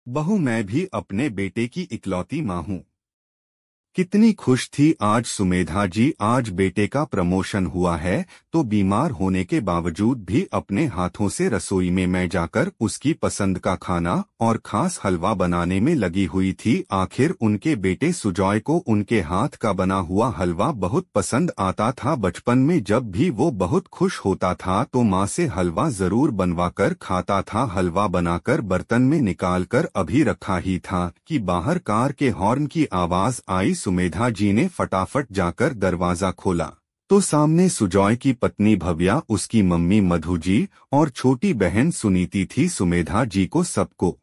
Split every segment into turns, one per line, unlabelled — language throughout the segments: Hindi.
बहू मैं भी अपने बेटे की इकलौती माँ हूँ। कितनी खुश थी आज सुमेधा जी। आज बेटे का प्रमोशन हुआ है तो बीमार होने के बावजूद भी अपने हाथों से रसोई में मैं जाकर उसकी पसंद का खाना और खास हलवा बनाने में लगी हुई थी। आखिर उनके बेटे सुजॉय को उनके हाथ का बना हुआ हलवा बहुत पसंद आता था। बचपन में जब भी वो बहुत खुश होता था तो माँ से हलवा जरूर बनवाकर खाता था। हलवा बनाकर बर्तन में निकालकर अभी रखा ही था कि बाहर कार के हॉर्न की आवाज आई। सुमेधा जी ने फटाफट जाकर दरवाजा खोला तो सामने सुजॉय की पत्नी भव्या, उसकी मम्मी मधु जी और छोटी बहन सुनीति थी। सुमेधा जी को सबको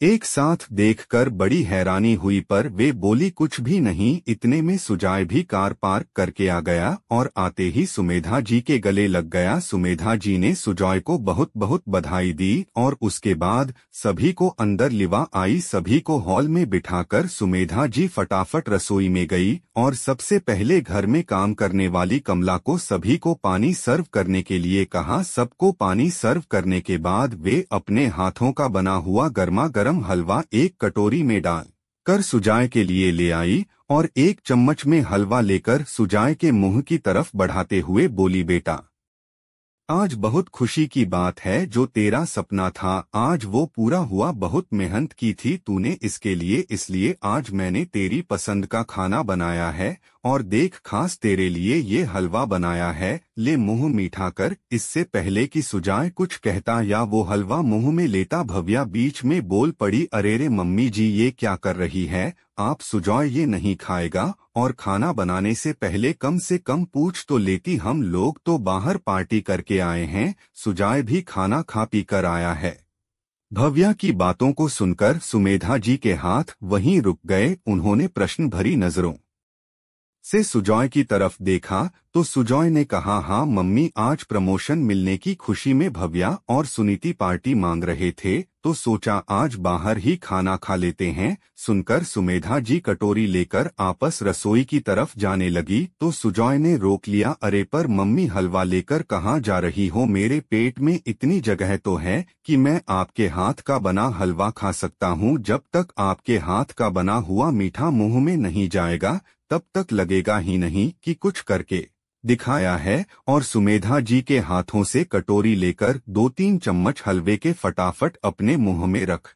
एक साथ देखकर बड़ी हैरानी हुई पर वे बोली कुछ भी नहीं। इतने में सुजॉय भी कार पार्क करके आ गया और आते ही सुमेधा जी के गले लग गया। सुमेधा जी ने सुजॉय को बहुत बहुत बधाई दी और उसके बाद सभी को अंदर लिवा आई। सभी को हॉल में बिठाकर सुमेधा जी फटाफट रसोई में गई और सबसे पहले घर में काम करने वाली कमला को सभी को पानी सर्व करने के लिए कहा। सबको पानी सर्व करने के बाद वे अपने हाथों का बना हुआ गर्मा गर्म हलवा एक कटोरी में डाल कर सुजॉय के लिए ले आई और एक चम्मच में हलवा लेकर सुजॉय के मुंह की तरफ बढ़ाते हुए बोली, बेटा आज बहुत खुशी की बात है। जो तेरा सपना था आज वो पूरा हुआ। बहुत मेहनत की थी तूने इसके लिए, इसलिए आज मैंने तेरी पसंद का खाना बनाया है और देख खास तेरे लिए ये हलवा बनाया है, ले मुंह मीठा कर। इससे पहले कि सुजॉय कुछ कहता या वो हलवा मुंह में लेता भव्या बीच में बोल पड़ी, अरे रे मम्मी जी ये क्या कर रही है आप, सुजॉय ये नहीं खाएगा और खाना बनाने से पहले कम से कम पूछ तो लेती, हम लोग तो बाहर पार्टी करके आए हैं, सुजॉय भी खाना खा पी कर आया है। भव्या की बातों को सुनकर सुमेधा जी के हाथ वहीं रुक गए। उन्होंने प्रश्न भरी नजरों से सुजॉय की तरफ देखा तो सुजॉय ने कहा, हाँ मम्मी आज प्रमोशन मिलने की खुशी में भव्या और सुनीति पार्टी मांग रहे थे तो सोचा आज बाहर ही खाना खा लेते हैं। सुनकर सुमेधा जी कटोरी लेकर आपस रसोई की तरफ जाने लगी तो सुजॉय ने रोक लिया, अरे पर मम्मी हलवा लेकर कहाँ जा रही हो, मेरे पेट में इतनी जगह तो है कि मैं आपके हाथ का बना हलवा खा सकता हूँ। जब तक आपके हाथ का बना हुआ मीठा मुंह में नहीं जाएगा तब तक लगेगा ही नहीं कि कुछ करके दिखाया है। और सुमेधा जी के हाथों से कटोरी लेकर 2-3 चम्मच हलवे के फटाफट अपने मुंह में रख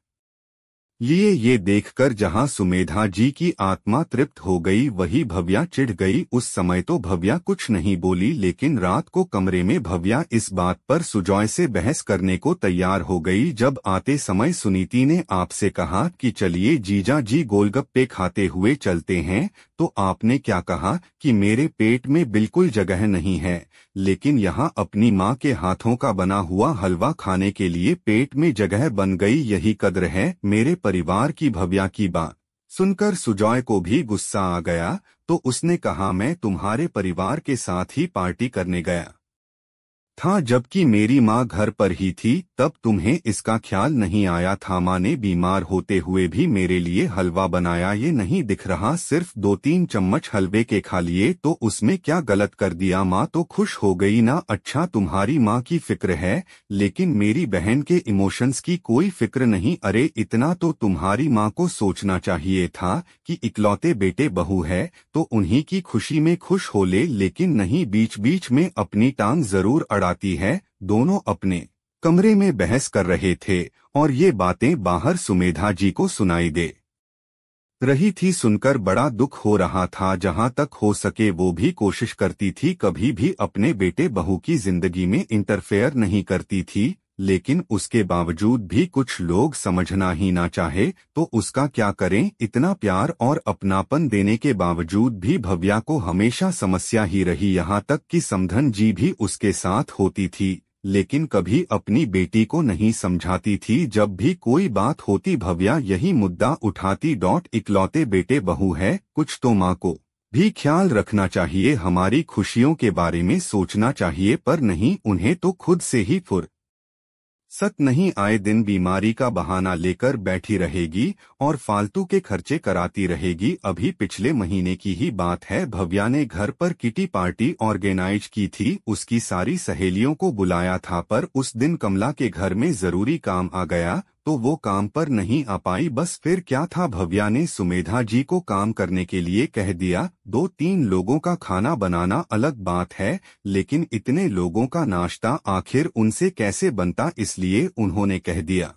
लिए। ये देखकर जहां सुमेधा जी की आत्मा तृप्त हो गई वही भव्या चिढ़ गई। उस समय तो भव्या कुछ नहीं बोली, लेकिन रात को कमरे में भव्या इस बात पर सुजॉय से बहस करने को तैयार हो गई। जब आते समय सुनीति ने आपसे कहा कि चलिए जीजा जी गोलगप्पे खाते हुए चलते हैं तो आपने क्या कहा कि मेरे पेट में बिल्कुल जगह नहीं है, लेकिन यहाँ अपनी माँ के हाथों का बना हुआ हलवा खाने के लिए पेट में जगह बन गई। यही कद्र है मेरे परिवार की। भव्या की बात सुनकर सुजॉय को भी गुस्सा आ गया तो उसने कहा, मैं तुम्हारे परिवार के साथ ही पार्टी करने गया था जबकि मेरी माँ घर पर ही थी, तब तुम्हें इसका ख्याल नहीं आया था। माँ ने बीमार होते हुए भी मेरे लिए हलवा बनाया, ये नहीं दिख रहा सिर्फ 2-3 चम्मच हलवे के खा लिए तो उसमें क्या गलत कर दिया। माँ तो खुश हो गई ना। अच्छा तुम्हारी माँ की फिक्र है लेकिन मेरी बहन के इमोशंस की कोई फिक्र नहीं। अरे इतना तो तुम्हारी माँ को सोचना चाहिए था कि इकलौते बेटे बहू है तो उन्हीं की खुशी में खुश हो ले, लेकिन नहीं, बीच बीच में अपनी टांग जरूर अड़ाती है। दोनों अपने कमरे में बहस कर रहे थे और ये बातें बाहर सुमेधा जी को सुनाई दे रही थी। सुनकर बड़ा दुख हो रहा था। जहां तक हो सके वो भी कोशिश करती थी कभी भी अपने बेटे बहू की जिंदगी में इंटरफेयर नहीं करती थी, लेकिन उसके बावजूद भी कुछ लोग समझना ही ना चाहे तो उसका क्या करें। इतना प्यार और अपनापन देने के बावजूद भी भव्या को हमेशा समस्या ही रही। यहाँ तक कि समधन जी भी उसके साथ होती थी लेकिन कभी अपनी बेटी को नहीं समझाती थी। जब भी कोई बात होती भव्या यही मुद्दा उठाती, इकलौते बेटे बहू है, कुछ तो माँ को भी ख्याल रखना चाहिए, हमारी खुशियों के बारे में सोचना चाहिए। पर नहीं, उन्हें तो खुद से ही फुर्सत नहीं। आए दिन बीमारी का बहाना लेकर बैठी रहेगी और फालतू के खर्चे कराती रहेगी। अभी पिछले महीने की ही बात है, भव्या ने घर पर किटी पार्टी ऑर्गेनाइज की थी। उसकी सारी सहेलियों को बुलाया था पर उस दिन कमला के घर में जरूरी काम आ गया। तो वो काम पर नहीं आ पाई। बस फिर क्या था, भव्या ने सुमेधा जी को काम करने के लिए कह दिया। 2-3 लोगों का खाना बनाना अलग बात है, लेकिन इतने लोगों का नाश्ता आखिर उनसे कैसे बनता, इसलिए उन्होंने कह दिया,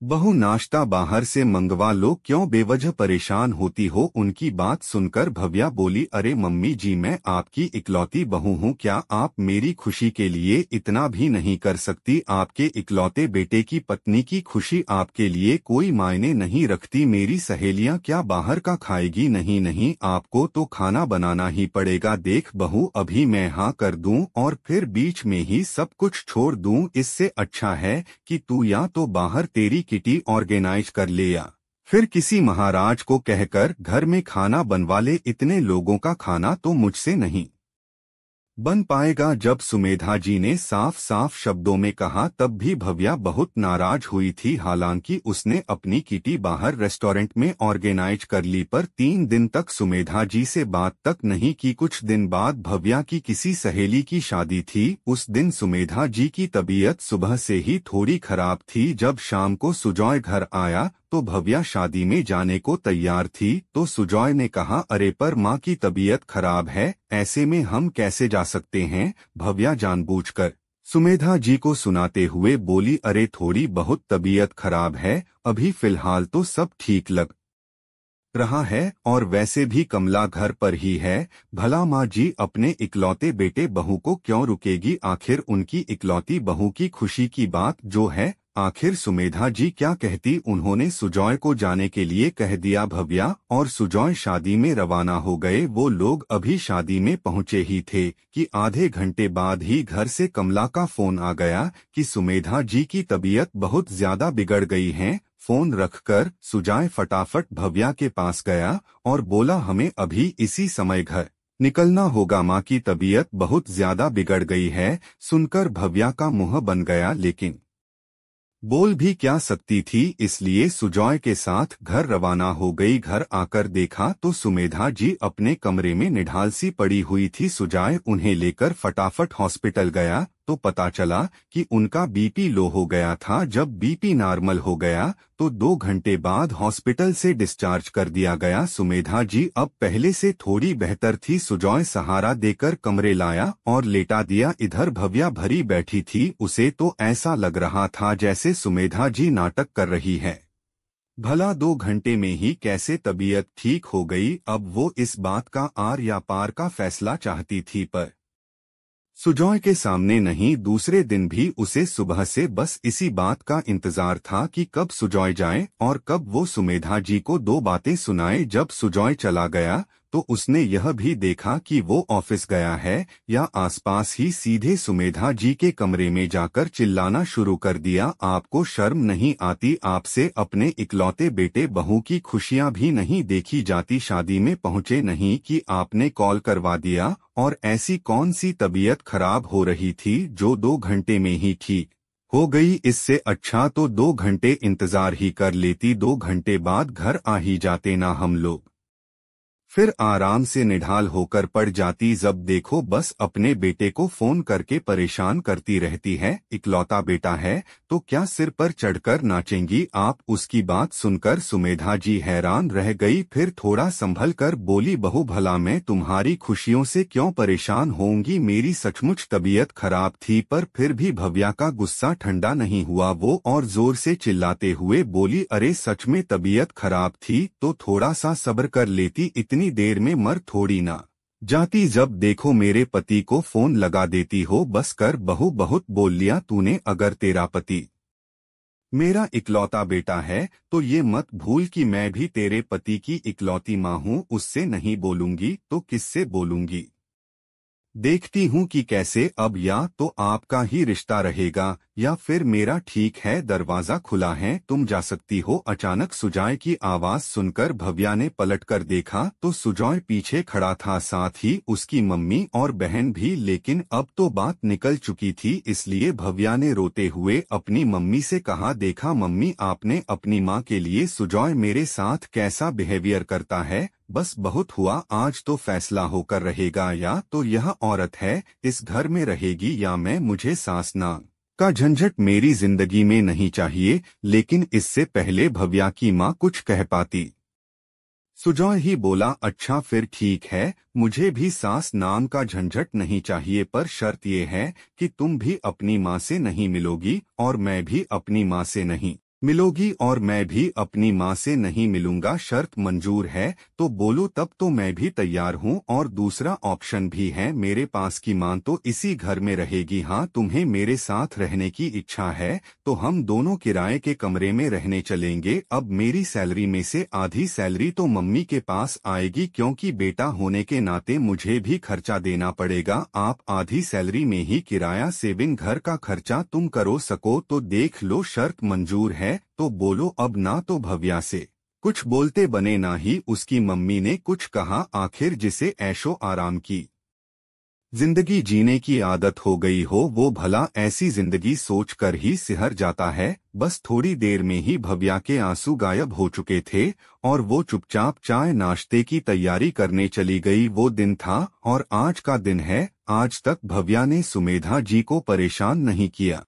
बहू नाश्ता बाहर से मंगवा लो, क्यों बेवजह परेशान होती हो। उनकी बात सुनकर भव्या बोली, अरे मम्मी जी, मैं आपकी इकलौती बहू हूँ, क्या आप मेरी खुशी के लिए इतना भी नहीं कर सकती। आपके इकलौते बेटे की पत्नी की खुशी आपके लिए कोई मायने नहीं रखती। मेरी सहेलियाँ क्या बाहर का खाएगी। नहीं नहीं, आपको तो खाना बनाना ही पड़ेगा। देख बहू, अभी मैं हाँ कर दूं और फिर बीच में ही सब कुछ छोड़ दूं, इससे अच्छा है कि तू या तो बाहर तेरी किटी ऑर्गेनाइज कर ले या फिर किसी महाराज को कहकर घर में खाना बनवा ले। इतने लोगों का खाना तो मुझसे नहीं बन पाएगा। जब सुमेधा जी ने साफ साफ शब्दों में कहा, तब भी भव्या बहुत नाराज हुई थी। हालांकि उसने अपनी किटी बाहर रेस्टोरेंट में ऑर्गेनाइज कर ली, पर 3 दिन तक सुमेधा जी से बात तक नहीं की। कुछ दिन बाद भव्या की किसी सहेली की शादी थी। उस दिन सुमेधा जी की तबीयत सुबह से ही थोड़ी खराब थी। जब शाम को सुजॉय घर आया तो भव्या शादी में जाने को तैयार थी, तो सुजॉय ने कहा, अरे पर माँ की तबीयत खराब है, ऐसे में हम कैसे जा सकते हैं। भव्या जानबूझकर सुमेधा जी को सुनाते हुए बोली, अरे थोड़ी बहुत तबीयत खराब है, अभी फिलहाल तो सब ठीक लग रहा है, और वैसे भी कमला घर पर ही है। भला माँ जी अपने इकलौते बेटे बहू को क्यों रुकेगी। आखिर उनकी इकलौती बहू की खुशी की बात जो है, आखिर सुमेधा जी क्या कहती। उन्होंने सुजॉय को जाने के लिए कह दिया। भव्या और सुजॉय शादी में रवाना हो गए। वो लोग अभी शादी में पहुंचे ही थे कि आधे घंटे बाद ही घर से कमला का फोन आ गया कि सुमेधा जी की तबीयत बहुत ज्यादा बिगड़ गई है। फोन रखकर सुजॉय फटाफट भव्या के पास गया और बोला, हमें अभी इसी समय घर निकलना होगा, माँ की तबीयत बहुत ज्यादा बिगड़ गई है। सुनकर भव्या का मुंह बन गया, लेकिन बोल भी क्या सकती थी, इसलिए सुजॉय के साथ घर रवाना हो गई। घर आकर देखा तो सुमेधा जी अपने कमरे में निढाल सी पड़ी हुई थी। सुजॉय उन्हें लेकर फटाफट हॉस्पिटल गया तो पता चला कि उनका बीपी लो हो गया था। जब बीपी नॉर्मल हो गया तो 2 घंटे बाद हॉस्पिटल से डिस्चार्ज कर दिया गया। सुमेधा जी अब पहले से थोड़ी बेहतर थी। सुजॉय सहारा देकर कमरे लाया और लेटा दिया। इधर भव्या भरी बैठी थी। उसे तो ऐसा लग रहा था जैसे सुमेधा जी नाटक कर रही है। भला 2 घंटे में ही कैसे तबीयत ठीक हो गई। अब वो इस बात का आर या पार का फैसला चाहती थी, पर सुजॉय के सामने नहीं। दूसरे दिन भी उसे सुबह से बस इसी बात का इंतजार था कि कब सुजॉय जाए और कब वो सुमेधा जी को 2 बातें सुनाए। जब सुजॉय चला गया तो उसने यह भी देखा कि वो ऑफिस गया है या आसपास ही, सीधे सुमेधा जी के कमरे में जाकर चिल्लाना शुरू कर दिया, आपको शर्म नहीं आती। आपसे अपने इकलौते बेटे बहू की खुशियां भी नहीं देखी जाती। शादी में पहुंचे नहीं कि आपने कॉल करवा दिया। और ऐसी कौन सी तबीयत खराब हो रही थी जो 2 घंटे में ही ठीक हो गई। इससे अच्छा तो 2 घंटे इंतजार ही कर लेती। 2 घंटे बाद घर आ ही जाते ना हम लोग, फिर आराम से निढाल होकर पड़ जाती। जब देखो बस अपने बेटे को फोन करके परेशान करती रहती है। इकलौता बेटा है तो क्या सिर पर चढ़कर नाचेंगी आप। उसकी बात सुनकर सुमेधा जी हैरान रह गई। फिर थोड़ा संभल कर बोली, बहू भला मैं तुम्हारी खुशियों से क्यों परेशान होंगी, मेरी सचमुच तबीयत खराब थी। पर फिर भी भव्या का गुस्सा ठंडा नहीं हुआ। वो और जोर से चिल्लाते हुए बोली, अरे सच में तबीयत खराब थी तो थोड़ा सा सब्र कर लेती, इतनी देर में मर थोड़ी ना जाती। जब देखो मेरे पति को फोन लगा देती हो। बस कर बहू, बहुत बोल लिया तूने। अगर तेरा पति मेरा इकलौता बेटा है तो ये मत भूल कि मैं भी तेरे पति की इकलौती माँ हूँ। उससे नहीं बोलूंगी तो किससे बोलूंगी। देखती हूँ कि कैसे अब या तो आपका ही रिश्ता रहेगा या फिर मेरा। ठीक है, दरवाजा खुला है, तुम जा सकती हो। अचानक सुजॉय की आवाज सुनकर भव्या ने पलटकर देखा तो सुजॉय पीछे खड़ा था, साथ ही उसकी मम्मी और बहन भी। लेकिन अब तो बात निकल चुकी थी, इसलिए भव्या ने रोते हुए अपनी मम्मी से कहा, देखा मम्मी, आपने अपनी माँ के लिए सुजॉय मेरे साथ कैसा बिहेवियर करता है। बस बहुत हुआ, आज तो फैसला होकर रहेगा, या तो यह औरत है इस घर में रहेगी या मैं। मुझे सास ना का झंझट मेरी जिंदगी में नहीं चाहिए। लेकिन इससे पहले भव्या की माँ कुछ कह पाती, सुजॉय ही बोला, अच्छा फिर ठीक है, मुझे भी सास नाम का झंझट नहीं चाहिए, पर शर्त ये है कि तुम भी अपनी माँ से नहीं मिलोगी और मैं भी अपनी माँ से नहीं मिलोगी और मैं भी अपनी माँ से नहीं मिलूंगा। शर्त मंजूर है तो बोलो, तब तो मैं भी तैयार हूँ। और दूसरा ऑप्शन भी है मेरे पास की माँ तो इसी घर में रहेगी। हाँ, तुम्हें मेरे साथ रहने की इच्छा है तो हम दोनों किराए के कमरे में रहने चलेंगे। अब मेरी सैलरी में से आधी सैलरी तो मम्मी के पास आएगी, क्योंकि बेटा होने के नाते मुझे भी खर्चा देना पड़ेगा। आप आधी सैलरी में ही किराया सेविंग घर का खर्चा तुम करो सको तो देख लो। शर्त मंजूर है तो बोलो। अब ना तो भव्या से कुछ बोलते बने, ना ही उसकी मम्मी ने कुछ कहा। आखिर जिसे ऐशो आराम की जिंदगी जीने की आदत हो गई हो, वो भला ऐसी जिंदगी सोचकर ही सिहर जाता है। बस थोड़ी देर में ही भव्या के आंसू गायब हो चुके थे और वो चुपचाप चाय नाश्ते की तैयारी करने चली गई। वो दिन था और आज का दिन है। आज तक भव्या ने सुमेधा जी को परेशान नहीं किया।